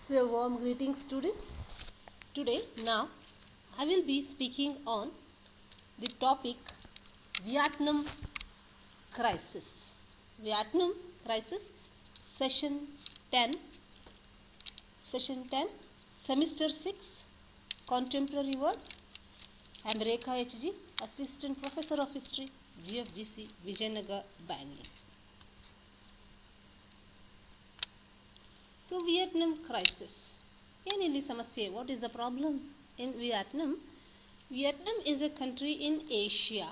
So, warm greetings, students. Today, now, I will be speaking on the topic Vietnam Crisis. Vietnam Crisis, Session 10, Semester 6, Contemporary World. I am Rekha H.G., Assistant Professor of History, GFGC, Vijayanagar, Bangalore. So, Vietnam crisis. ಏನಿಲ್ಲಿ ಸಮಸ್ಯೆ? What is the problem in Vietnam? Vietnam is a country in Asia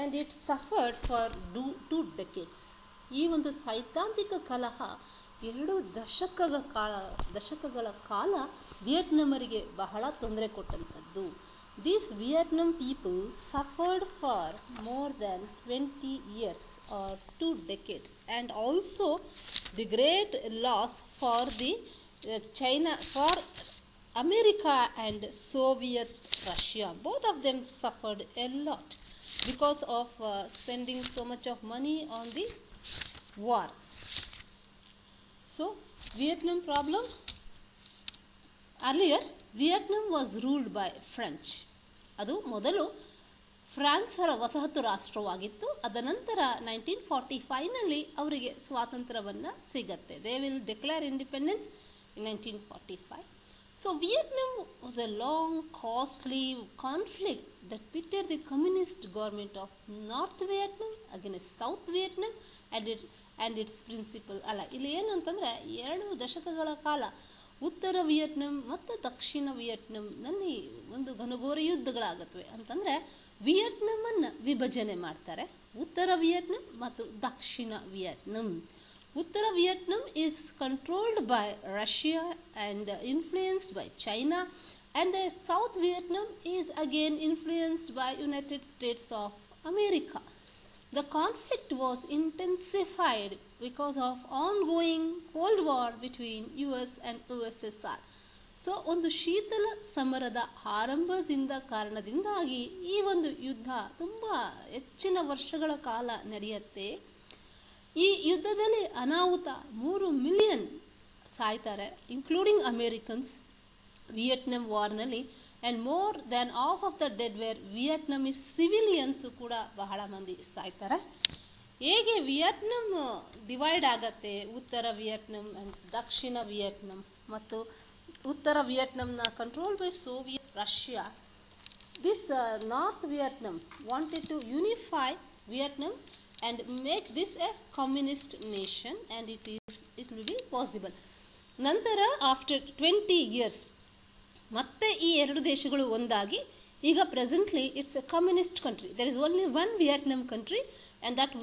and it suffered for 2 decades. ಈ ಒಂದು ಸೈದ್ಧಾಂತಿಕ ಕಲಹ 2 ದಶಕಗಳ ಕಾಲ ವಿಯೆಟ್ನಾಮರಿಗೆ ಬಹಳ ತೊಂದರೆ ಕೊಟ್ಟಂಥದ್ದು. These Vietnam people suffered for more than 20 years or 2 decades, and also the great loss for the China, for America and Soviet Russia. Both of them suffered a lot because of spending so much of money on the war. So, Vietnam problem. Earlier, Vietnam was ruled by French. ಅದು ಮೊದಲು ಫ್ರಾನ್ಸರ ವಸಾಹತು ರಾಷ್ಟ್ರವಾಗಿತ್ತು. ಅದನಂತರ 1945ನಲ್ಲಿ ಅವರಿಗೆ ಸ್ವಾತಂತ್ರ್ಯವನ್ನು ಸಿಗತ್ತೆ. They will declare independence in 1945. So Vietnam was a long, costly conflict that pitted the communist government of North Vietnam against South Vietnam and its principal. ಅಲ್ಲ, ಇಲ್ಲಿ ಏನಂತಂದರೆ 2 ದಶಕಗಳ ಕಾಲ ಉತ್ತರ ವಿಯೆಟ್ನಾಂ ಮತ್ತು ದಕ್ಷಿಣ ವಿಯೆಟ್ನಾಂನಲ್ಲಿ ಒಂದು ಘನಘೋರ ಯುದ್ಧಗಳಾಗತ್ವೆ. ಅಂತಂದರೆ ವಿಯೆಟ್ನಾಮನ್ನು ವಿಭಜನೆ ಮಾಡ್ತಾರೆ, ಉತ್ತರ ವಿಯೆಟ್ನಾಂ ಮತ್ತು ದಕ್ಷಿಣ Vietnam. Uttara Vietnam is controlled by Russia and influenced by China, and South Vietnam is again influenced by United States of America. The conflict was intensified because of ongoing Cold War between US and USSR. So ಒಂದು ಶೀತಲ ಸಮರದ ಆರಂಭದಿಂದ ಕಾರಣದಿಂದಾಗಿ ಈ ಒಂದು ಯುದ್ಧ ತುಂಬ ಹೆಚ್ಚಿನ ವರ್ಷಗಳ ಕಾಲ ನಡೆಯುತ್ತೆ. ಈ ಯುದ್ಧದಲ್ಲಿ ಅನಾಹುತ 3 ಮಿಲಿಯನ್ ಸಾಯ್ತಾರೆ, ಇನ್ಕ್ಲೂಡಿಂಗ್ ಅಮೇರಿಕನ್ಸ್ ವಿಯೆಟ್ನಾಂ ವಾರ್ನಲ್ಲಿ. And more than half of the dead were Vietnamese civilians ಕೂಡ ಬಹಳ ಮಂದಿ ಸಾಯ್ತಾರೆ. ಹೇಗೆ ವಿಯೆಟ್ನಾಂ ಡಿವೈಡ್ ಆಗತ್ತೆ, ಉತ್ತರ ವಿಯೆಟ್ನಾಂ ಆ್ಯಂಡ್ ದಕ್ಷಿಣ ವಿಯೆಟ್ನಾಂ, ಮತ್ತು ಉತ್ತರ ವಿಯೆಟ್ನಾಂನ control by Soviet Russia. This North Vietnam wanted to unify Vietnam and make this a communist nation, and it will be possible. ನಂತರ ಆಫ್ಟರ್ 20 years ಮತ್ತೆ ಈ 2 ದೇಶಗಳು ಒಂದಾಗಿ ಈಗ presently it's a communist country. There is only one Vietnam country and that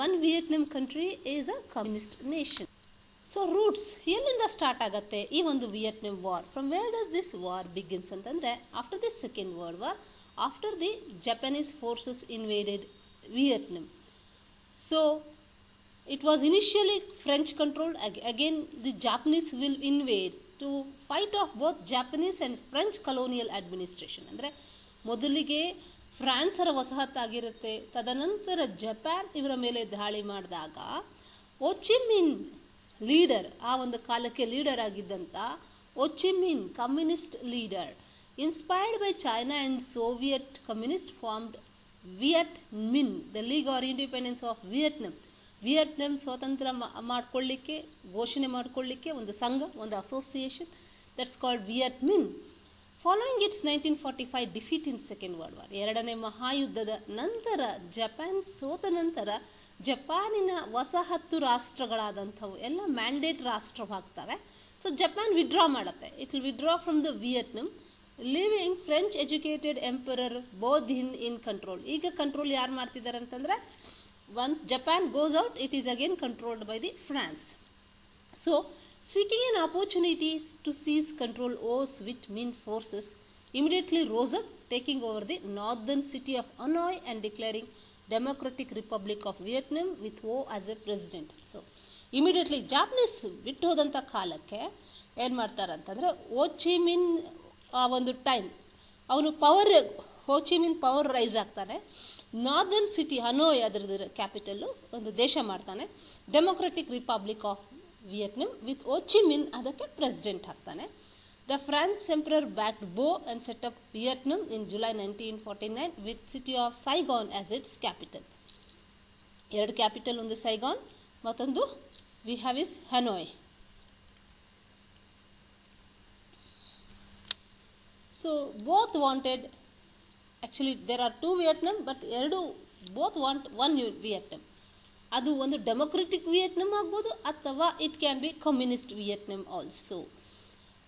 one Vietnam country is a communist nation. So roots ಎಲ್ಲಿಂದ start ಆಗುತ್ತೆ ಈ ಒಂದು Vietnam war? From where does this war begins ಅಂತಂದರೆ after the second world war, after the Japanese forces invaded Vietnam. So it was initially French controlled. Again the Japanese will invade to fight off both Japanese and French colonial administration. ಅಂದರೆ ಮೊದಲಿಗೆ ಫ್ರಾನ್ಸರ ವಸಾಹತಾಗಿರುತ್ತೆ, ತದನಂತರ Japan ಇವರ ಮೇಲೆ ದಾಳಿ ಮಾಡಿದಾಗ ಓಚಿಮಿನ್ leader, ಆ ಒಂದು ಕಾಲಕ್ಕೆ ಲೀಡರ್ ಆಗಿದ್ದಂಥ Ho Chi Minh communist leader, inspired by China and Soviet communist formed Viet Minh, the league or independence of Vietnam. Vietnam ಸ್ವಾತಂತ್ರ್ಯ ಮಾಡಿಕೊಳ್ಳಿಕ್ಕೆ, ಘೋಷಣೆ ಮಾಡಿಕೊಳ್ಳಿಕ್ಕೆ ಒಂದು ಸಂಘ, ಒಂದು association, that's called Viet Minh. Following it's 1945 defeat in second world war, 2ನೇ ಮಹಾಯುದ್ಧದ ನಂತರ ಜಪಾನ್ ಸೋತ ನಂತರ ಜಪಾನಿನ ವಸಾಹತು ರಾಷ್ಟ್ರಗಳಾದಂಥವು ಎಲ್ಲ ಮ್ಯಾಂಡೇಟ್ ರಾಷ್ಟ್ರವಾಗ್ತವೆ. ಸೊ ಜಪಾನ್ ವಿಡ್ರಾ ಮಾಡುತ್ತೆ, it will withdraw from the Vietnam, living French educated emperor ಬೋಧಿನ್ ಇನ್ ಕಂಟ್ರೋಲ್. ಈಗ ಕಂಟ್ರೋಲ್ ಯಾರು ಮಾಡ್ತಿದ್ದಾರೆ ಅಂತಂದರೆ, once Japan goes out it is again controlled by the France. So seeking an opportunity to seize control, O's with Minh forces immediately rose up, taking over the northern city of Hanoi and declaring Democratic Republic of Vietnam with Ho as a president. So immediately Japanese ಬಿಟ್ಟು ಹೋದಂಥ ಕಾಲಕ್ಕೆ ಏನು ಮಾಡ್ತಾರೆ ಅಂತಂದರೆ, ಓಚಿಮಿನ್ ಆ ಒಂದು time ಅವನು Ho Chi Minh power rise ಆಗ್ತಾನೆ. ನಾರ್ದರ್ನ್ ಸಿಟಿ ಹನೋಯ್ ಅದರದ್ದು ಕ್ಯಾಪಿಟಲ್ಲು ಒಂದು ದೇಶ ಮಾಡ್ತಾನೆ, democratic republic of Vietnam with Ho Chi Minh ಅದಕ್ಕೆ ಪ್ರೆಸಿಡೆಂಟ್ ಆಗ್ತಾನೆ. The France emperor backed Bao and set up Vietnam in July 1949 with city of Saigon as its capital. ಎರಡು capital, ಒಂದು Saigon ಮತ್ತೊಂದು we have is Hanoi. So both wanted, actually there are two Vietnam, but both want one Vietnam. ಅದು ಒಂದು democratic Vietnam ಆಗ್ಬೋದು ಅಥವಾ it can be communist Vietnam also.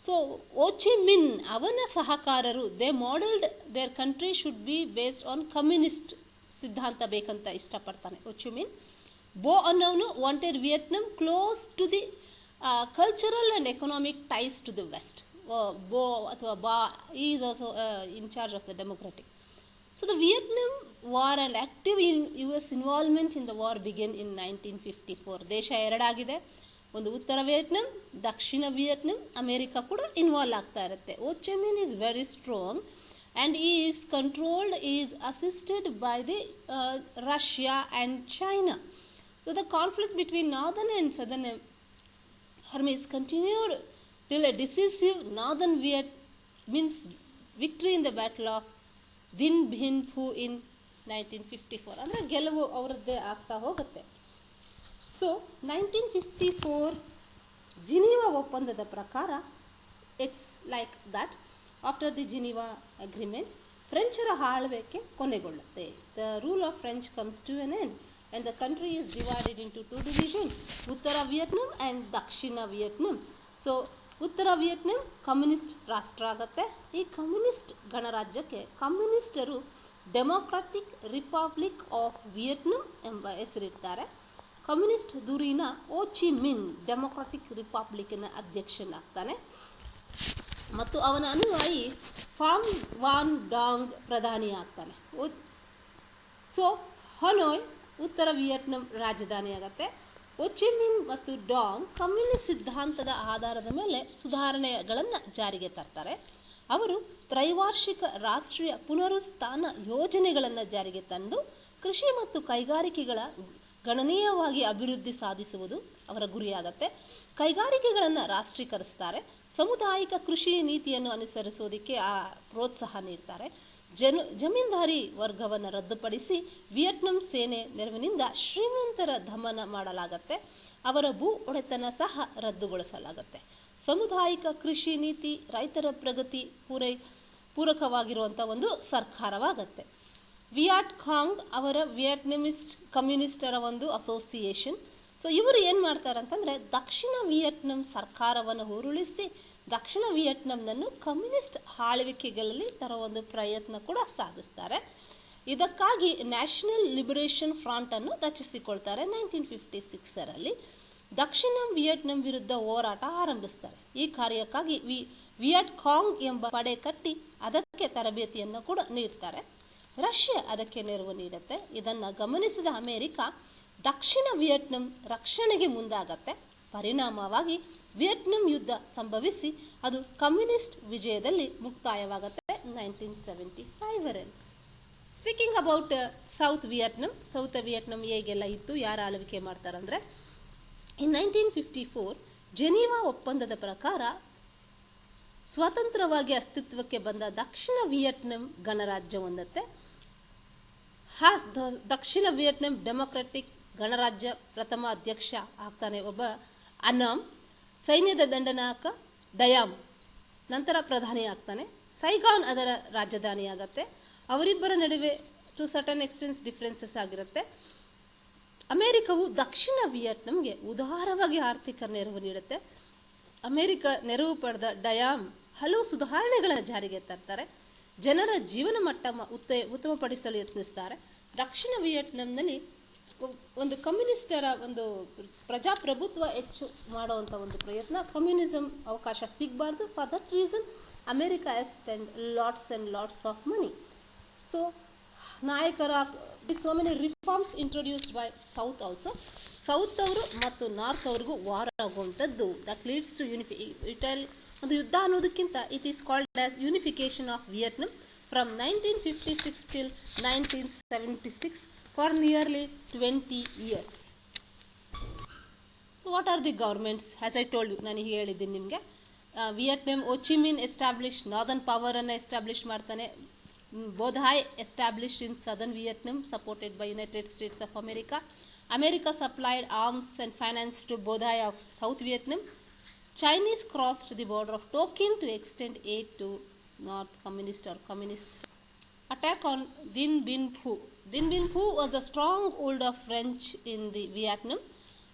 So Ho Chi Minh ಅವನ ಸಹಕಾರರು they modelled their country should be based on communist ಸಿದ್ಧಾಂತ ಬೇಕಂತ ಇಷ್ಟಪಡ್ತಾನೆ Ho Chi Minh. Bao ಅನ್ನೋನು wanted Vietnam close to the cultural and economic ties to the west. Bao ಅಥವಾ Bao is also in charge of the democratic. So the Vietnam War and active US involvement in the war began in 1954. ದೇಶ ಎರಡಾಗಿದೆ, ಒಂದು ಉತ್ತರ Vietnam, ದಕ್ಷಿಣ Vietnam. America ಕೂಡ involve ಆಗ್ತಾ ಇರುತ್ತೆ. Ho Chi Minh is very strong and is assisted by the Russia and China. So the conflict between northern and southern armies continued till a decisive northern Viet means victory in the battle of ದಿನ್ ಭಿನ್ ಫು ಇನ್ 1954. ಅಂದರೆ ಗೆಲುವು ಅವರದ್ದೇ ಆಗ್ತಾ ಹೋಗುತ್ತೆ. So 1954 Geneva ಒಪ್ಪಂದದ ಪ್ರಕಾರ it's like that after the Geneva agreement ಫ್ರೆಂಚರ ಆಳ್ವಿಕೆ ಕೊನೆಗೊಳ್ಳುತ್ತೆ. The rule of French comes to an end and the country is divided into two division, ಉತ್ತರ ವಿಯೆಟ್ನಾಂ ಆ್ಯಂಡ್ ದಕ್ಷಿಣ ವಿಯೆಟ್ನಾಂ. ಸೊ ಉತ್ತರ ವಿಯೆಟ್ನಾಂ ಕಮ್ಯುನಿಸ್ಟ್ ರಾಷ್ಟ್ರ ಆಗುತ್ತೆ. ಈ ಕಮ್ಯುನಿಸ್ಟ್ ಗಣರಾಜ್ಯಕ್ಕೆ ಕಮ್ಯುನಿಸ್ಟರು ಡೆಮೊಕ್ರಾಟಿಕ್ ರಿಪಬ್ಲಿಕ್ ಆಫ್ ವಿಯೆಟ್ನಾಂ ಎಂಬ ಹೆಸರಿಡ್ತಾರೆ. ಕಮ್ಯುನಿಸ್ಟ್ ಧುರೀಣ ಹೋ ಚಿ ಮಿನ್ ಡೆಮೊಕ್ರಾಟಿಕ್ ರಿಪಬ್ಲಿಕ್ನ ಅಧ್ಯಕ್ಷನಾಗ್ತಾನೆ ಮತ್ತು ಅವನ ಅನುಯಾಯಿ ಫಾಮ್ ವಾನ್ ಡಾಂಗ್ ಪ್ರಧಾನಿ ಆಗ್ತಾನೆ. ಸೊ ಹನೋಯ್ ಉತ್ತರ ವಿಯೆಟ್ನಾಂ ರಾಜಧಾನಿ ಆಗುತ್ತೆ. ಹೋ ಚಿ ಮಿನ್ ಮತ್ತು ಡಾಂಗ್ ಕಮ್ಯುನಿಸ್ಟ್ ಸಿದ್ಧಾಂತದ ಆಧಾರದ ಮೇಲೆ ಸುಧಾರಣೆಗಳನ್ನು ಜಾರಿಗೆ ತರ್ತಾರೆ. ಅವರು ತ್ರೈವಾರ್ಷಿಕ ರಾಷ್ಟ್ರೀಯ ಪುನರುತ್ಥಾನ ಯೋಜನೆಗಳನ್ನು ಜಾರಿಗೆ ತಂದು ಕೃಷಿ ಮತ್ತು ಕೈಗಾರಿಕೆಗಳ ಗಣನೀಯವಾಗಿ ಅಭಿವೃದ್ಧಿ ಸಾಧಿಸುವುದು ಅವರ ಗುರಿಯಾಗತ್ತೆ. ಕೈಗಾರಿಕೆಗಳನ್ನು ರಾಷ್ಟ್ರೀಕರಿಸ್ತಾರೆ. ಸಾಮುದಾಯಿಕ ಕೃಷಿ ನೀತಿಯನ್ನು ಅನುಸರಿಸೋದಕ್ಕೆ ಪ್ರೋತ್ಸಾಹ ನೀಡ್ತಾರೆ. ಜಮೀನ್ದಾರಿ ವರ್ಗವನ್ನು ರದ್ದುಪಡಿಸಿ ವಿಯೆಟ್ನಾಂ ಸೇನೆ ನೆರವಿನಿಂದ ಶ್ರೀಮಂತರ ದಮನ ಮಾಡಲಾಗತ್ತೆ. ಅವರ ಭೂ ಒಡೆತನ ಸಹ ರದ್ದುಗೊಳಿಸಲಾಗುತ್ತೆ. ಸಾಮುದಾಯಿಕ ಕೃಷಿ ನೀತಿ ರೈತರ ಪ್ರಗತಿ ಪೂರಕವಾಗಿರುವಂಥ ಒಂದು ಸರ್ಕಾರವಾಗತ್ತೆ. ವಿಯಾಟ್ ಕಾಂಗ್ ಅವರ ವಿಯೆಟ್ನಾಮಿಸ್ಟ್ ಕಮ್ಯುನಿಸ್ಟರ ಒಂದು ಅಸೋಸಿಯೇಷನ್. ಸೊ ಇವರು ಏನು ಮಾಡ್ತಾರೆ ಅಂತಂದರೆ ದಕ್ಷಿಣ ವಿಯೆಟ್ನಾಂ ಸರ್ಕಾರವನ್ನು ಉರುಳಿಸಿ ದಕ್ಷಿಣ ವಿಯೆಟ್ನಾಂನನ್ನು ಕಮ್ಯುನಿಸ್ಟ್ ಆಳ್ವಿಕೆಗಳಲ್ಲಿ ತರೋ ಒಂದು ಪ್ರಯತ್ನ ಕೂಡ ಸಾಧಿಸ್ತಾರೆ. ಇದಕ್ಕಾಗಿ ನ್ಯಾಷನಲ್ ಲಿಬರೇಷನ್ ಫ್ರಂಟನ್ನು ರಚಿಸಿಕೊಳ್ತಾರೆ 1956ರಲ್ಲಿ. ದಕ್ಷಿಣ ವಿಯೆಟ್ನಾಂ ವಿರುದ್ಧ ಹೋರಾಟ ಆರಂಭಿಸ್ತಾರೆ. ಈ ಕಾರ್ಯಕ್ಕಾಗಿ ವಿಯಟ್ ಕಾಂಗ್ ಎಂಬ ಪಡೆ ಕಟ್ಟಿ ಅದಕ್ಕೆ ತರಬೇತಿಯನ್ನು ಕೂಡ ನೀಡ್ತಾರೆ. ರಷ್ಯಾ ಅದಕ್ಕೆ ನೆರವು ನೀಡುತ್ತೆ. ಇದನ್ನು ಗಮನಿಸಿದ ಅಮೆರಿಕ ದಕ್ಷಿಣ ವಿಯೆಟ್ನಾಂ ರಕ್ಷಣೆಗೆ ಮುಂದಾಗತ್ತೆ. ಪರಿಣಾಮವಾಗಿ ವಿಯೆಟ್ನಾಂ ಯುದ್ಧ ಸಂಭವಿಸಿ ಅದು ಕಮ್ಯುನಿಸ್ಟ್ ವಿಜಯದಲ್ಲಿ ಮುಕ್ತಾಯವಾಗುತ್ತೆ 1975ರಲ್ಲಿ. ಸ್ಪೀಕಿಂಗ್ ಅಬೌಟ್ ಸೌತ್ ವಿಯೆಟ್ನಾಂ ಹೇಗೆಲ್ಲ ಇತ್ತು, ಯಾರು ಆಳ್ವಿಕೆ ಮಾಡ್ತಾರಂದರೆ ಇನ್ 1954 ಜೆನೀವಾ ಒಪ್ಪಂದದ ಪ್ರಕಾರ ಸ್ವತಂತ್ರವಾಗಿ ಅಸ್ತಿತ್ವಕ್ಕೆ ಬಂದ ದಕ್ಷಿಣ ವಿಯೆಟ್ನಾಂ ಗಣರಾಜ್ಯ ಹೊಂದತ್ತೆ. ದಕ್ಷಿಣ ವಿಯೆಟ್ನಾಂ ಡೆಮೊಕ್ರೆಟಿಕ್ ಗಣರಾಜ್ಯ ಪ್ರಥಮ ಅಧ್ಯಕ್ಷ ಆಗ್ತಾನೆ ಒಬ್ಬ ಅನಾಮ್. ಸೈನ್ಯದ ದಂಡನಾಯಕ ಡಯಾಮ್ ನಂತರ ಪ್ರಧಾನಿ ಆಗ್ತಾನೆ. ಸೈಗಾನ್ ಅದರ ರಾಜಧಾನಿ ಆಗತ್ತೆ. ಅವರಿಬ್ಬರ ನಡುವೆ ಟು ಸರ್ಟನ್ ಎಕ್ಸ್ಟೆನ್ಸ್ ಡಿಫ್ರೆನ್ಸಸ್ ಆಗಿರುತ್ತೆ. ಅಮೆರಿಕವು ದಕ್ಷಿಣ ವಿಯೆಟ್ನಾಂಗೆ ಉದಾರವಾಗಿ ಆರ್ಥಿಕ ನೆರವು ನೀಡುತ್ತೆ. ಅಮೆರಿಕ ನೆರವು ಪಡೆದ ಡಯಾಮ್ ಹಲವು ಸುಧಾರಣೆಗಳನ್ನು ಜಾರಿಗೆ ತರ್ತಾರೆ. ಜನರ ಜೀವನ ಮಟ್ಟ ಉತ್ತಮಪಡಿಸಲು ಯತ್ನಿಸ್ತಾರೆ. ದಕ್ಷಿಣ ವಿಯೆಟ್ನಾಂನಲ್ಲಿ ಒಂದು ಕಮ್ಯುನಿಸ್ಟರ ಒಂದು ಪ್ರಜಾಪ್ರಭುತ್ವ ಹೆಚ್ಚು ಮಾಡುವಂಥ ಒಂದು ಪ್ರಯತ್ನ, ಕಮ್ಯುನಿಸಂ ಅವಕಾಶ ಸಿಗಬಾರ್ದು. For that reason America has spend lots and lots of money. So ನಾಯಕರ so many reforms introduced by south also. South ಅವರು ಮತ್ತು ನಾರ್ತ್ ಅವ್ರಿಗೂ ವಾರ್ ಆಗುವಂಥದ್ದು ದಟ್ ಲೀಡ್ಸ್ ಟು ಒಂದು ಯುದ್ಧ ಅನ್ನೋದಕ್ಕಿಂತ it is called as unification of Vietnam from 1956 till 1976 for nearly 20 years. So what are the governments? As I told you, ನಾನು ಈಗ ಹೇಳಿದ್ದೀನಿ ನಿಮಗೆ. ವಿಯೆಟ್ನಾಂ ಓಚಿಮಿನ್ ಎಸ್ಟಾಬ್ಲಿಷ್ ನಾರ್ದರ್ನ್ ಪವರನ್ನು ಎಸ್ಟಾಬ್ಲಿಷ್ ಮಾಡ್ತಾನೆ. Bao Dai established in southern Vietnam supported by United States of America. America supplied arms and finance to Bodhai of South Vietnam. Chinese crossed the border of Tonkin to extend aid to North Communist or Communists. Attack on Dien Bien Phu. Dien Bien Phu was a stronghold of French in the Vietnam.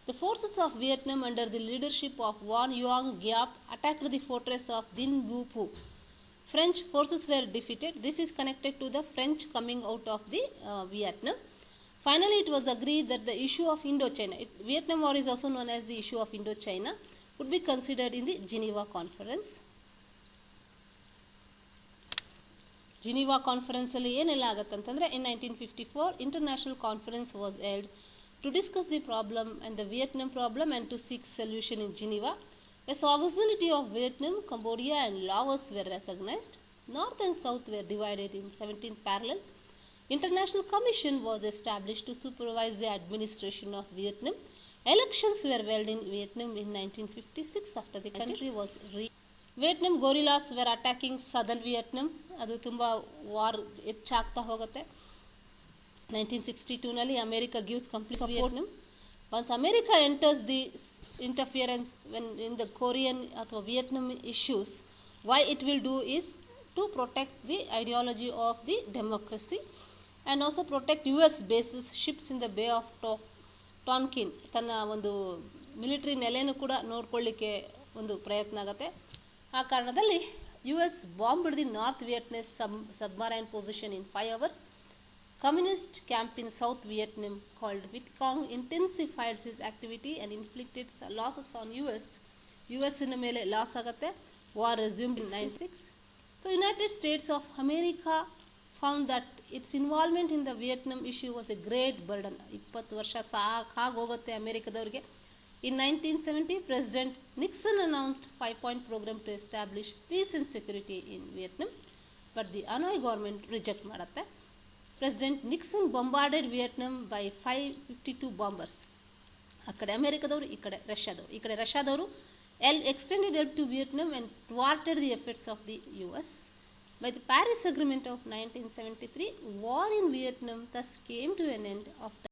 The forces of Vietnam under the leadership of Van Yuan Giap attacked the fortress of Dien Bien Phu. French forces were defeated. This is connected to the French coming out of the Vietnam. Finally, it was agreed that the issue of Indochina, Vietnam War is also known as the issue of Indochina, would be considered in the Geneva Conference. Geneva Conference ಅಲ್ಲಿ ಏನೆಲ್ಲ ಆಗುತ್ತೆ ಅಂತಂದರೆ, in 1954 international conference was held to discuss the problem and the Vietnam problem and to seek solution in Geneva. The sovereignty of Vietnam, Cambodia and Laos were recognized. North and South were divided in 17th parallel. International Commission was established to supervise the administration of Vietnam. Elections were held in Vietnam in 1956 after the country was Vietnam guerrillas were attacking southern Vietnam. ಅದು ತುಂಬ war ಹೆಚ್ಚಾಗ್ತಾ ಹೋಗುತ್ತೆ. 1962 ನಲ್ಲಿ America gives complete support. Once America enters the interference when in the Korean ಅಥವಾ Vietnam issues, why it will do is to protect the ideology of the democracy and also protect US bases, ships in the Bay of Tonkin. ತನ್ನ ಒಂದು military ನೆಲೆನೂ ಕೂಡ ನೋಡ್ಕೊಳ್ಳಿಕ್ಕೆ ಒಂದು ಪ್ರಯತ್ನ ಆಗುತ್ತೆ. ಆ ಕಾರಣದಲ್ಲಿ US bombed the north Vietnam submarine position in 5 hours. Communist camp in South Vietnam called Vietcong intensified his activity and inflicted losses on US. US ನ ಮೇಲೆ ಲಾಸ್ ಆಗುತ್ತೆ. War resumed in 1996. So United States of America found that its involvement in the Vietnam issue was a great burden. 20 ವರ್ಷ ಸಾಕಾಗಿ ಹೋಗುತ್ತೆ ಅಮೆರಿಕದವರಿಗೆ. In 1970, President Nixon announced 5-point program to establish peace and security in Vietnam, but the Hanoi government reject ಮಾಡುತ್ತೆ. President Nixon bombarded Vietnam by 552 bombers. ಆ ಕಡೆ ಅಮೆರಿಕದವರು, ಈ ಕಡೆ ರಷ್ಯಾದವರು extended help to Vietnam and thwarted the efforts of the US. By the Paris Agreement of 1973, war in Vietnam thus came to an end after